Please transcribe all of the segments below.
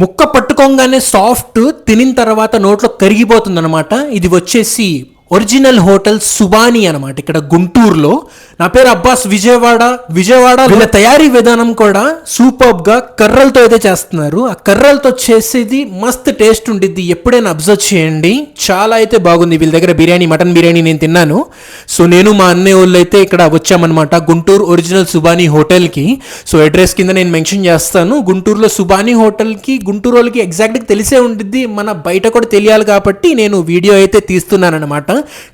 ముక్క పట్టుకోగానే సాఫ్ట్, తినిన తర్వాత నోట్లో కరిగిపోతుంది అనమాట. ఇది వచ్చేసి ఒరిజినల్ హోటల్ సుబానీ అనమాట, ఇక్కడ గుంటూరులో. నా పేరు అబ్బాస్, విజయవాడ. వీళ్ళ తయారీ విధానం కూడా సూపర్బ్ గా కర్రలతో అయితే చేస్తున్నారు. ఆ కర్రలతో చేసేది మస్త్ టేస్ట్ ఉండిద్ది, ఎప్పుడైనా అబ్జర్వ్ చేయండి. చాలా అయితే బాగుంది వీళ్ళ దగ్గర బిర్యానీ. మటన్ బిర్యానీ నేను తిన్నాను. సో నేను మా అన్నయ్య వాళ్ళు అయితే ఇక్కడ వచ్చామన్నమాట, గుంటూరు ఒరిజినల్ సుబానీ హోటల్కి. సో అడ్రస్ కింద నేను మెన్షన్ చేస్తాను. గుంటూరులో సుబానీ హోటల్కి గుంటూరు వాళ్ళకి ఎగ్జాక్ట్గా తెలిసే ఉండిద్ది, మన బయట కూడా తెలియాలి కాబట్టి నేను వీడియో అయితే తీస్తున్నాను అనమాట.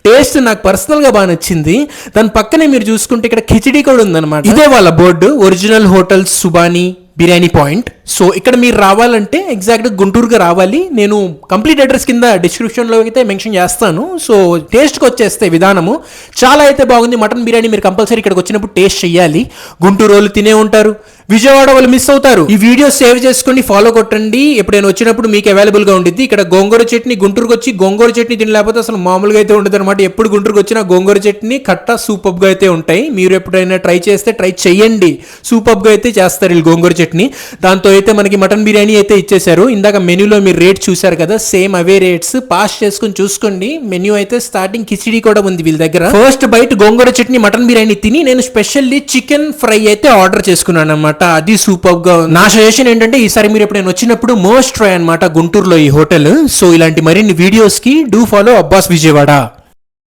టేస్ట్ నాకు పర్సనల్ గా బాగా నచ్చింది. దాని పక్కనే మీరు చూసుకుంటే ఇక్కడ కిచిడి కూడా ఉందన్నమాట. ఇదే వాళ్ళ board, original hotel Subhani biryani point. So ఇక్కడ మీరు రావాలంటే ఎగ్జాక్ట్గా గుంటూరుగా రావాలి. నేను కంప్లీట్ అడ్రస్ కింద డిస్క్రిప్షన్లో అయితే మెన్షన్ చేస్తాను. సో టేస్ట్కి వచ్చేస్తే విధానము చాలా అయితే బాగుంది. మటన్ బిర్యానీ మీరు కంపల్సరీ ఇక్కడికి వచ్చినప్పుడు టేస్ట్ చేయాలి. గుంటూరు వాళ్ళు తినే ఉంటారు, విజయవాడ వాళ్ళు మిస్ అవుతారు. ఈ వీడియో సేవ్ చేసుకొని ఫాలో కొట్టండి, ఎప్పుడైనా వచ్చినప్పుడు మీకు అవైలబుల్గా ఉండిద్ది. ఇక్కడ గోంగూర చట్నీ, గుంటూరుకి వచ్చి గోంగూర చట్నీ తినలేకపోతే అసలు మామూలుగా అయితే ఉండదు అనమాట. ఎప్పుడు గుంటూరుకి వచ్చినా గోంగూర చట్నీ కట్ట సూపర్గా అయితే ఉంటాయి. మీరు ఎప్పుడైనా ట్రై చేస్తే ట్రై చేయండి, సూపర్గా అయితే చేస్తారు వీళ్ళు గోంగూర చట్నీ. దాంతో అయితే మనకి మటన్ బిర్యానీ అయితే ఇచ్చేసారు. ఇందాక మెనూలో మీరు రేట్ చూసారు కదా, సేమ్ అవే రేట్స్. పాస్ చేసుకుని చూసుకోండి. మెన్యూ అయితే స్టార్టింగ్ కిచిడి కూడా ఉంది వీళ్ళ దగ్గర. ఫస్ట్ బైట్ గోంగూర చట్నీ మటన్ బిర్యానీ తిని నేను స్పెషల్లీ చికెన్ ఫ్రై అయితే ఆర్డర్ చేసుకున్నాను అనమాట. అది సూపర్ గా. నా సజెషన్ ఏంటంటే ఈసారి మీరు ఎప్పుడైనా వచ్చినప్పుడు మోస్ట్ ట్రై అనమాట గుంటూరులో ఈ హోటల్. సో ఇలాంటి మరిన్ని వీడియోస్ కి డూ ఫాలో అబ్బాస్ విజయవాడ.